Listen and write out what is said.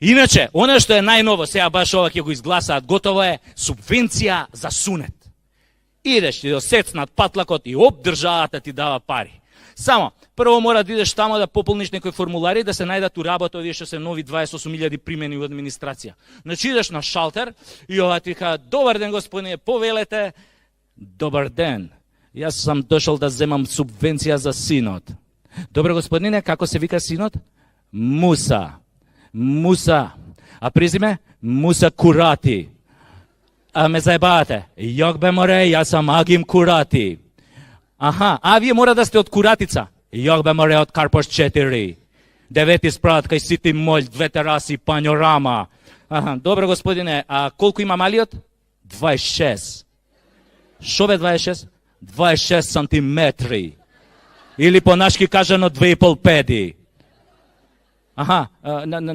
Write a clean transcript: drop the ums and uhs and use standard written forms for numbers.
Иначе, оно што е најново, сега баш ова ќе го изгласаат, готово е, субвенција за сунет. Идеш ти до сецнат патлакот и оп, државата ти дава пари. Само, прво мора да идеш тамо да пополниш некои формулари, да се најдат у работа овие што се нови 28.000 примени во администрација. Значи идеш на шалтер и ова ти кажа, добар ден господине, повелете, добар ден, јас сам дошол да земам субвенција за синот. Добре господине, како се вика синот? Муса. Муса. А презиме? Муса Курати. А ме заебавате. Јок бе море, јас сам Агим Курати. Аха, а вие мора да сте од Куратица. Јок бе море од Карпош 4. 9 спрат кај Сити Моль, 2 тераси, панорама. Аха, добре господине, а колку има малиот? 26. Шо бе 26? 26 сантиметри. Или по нашки кажано 2,5 педи. Аха,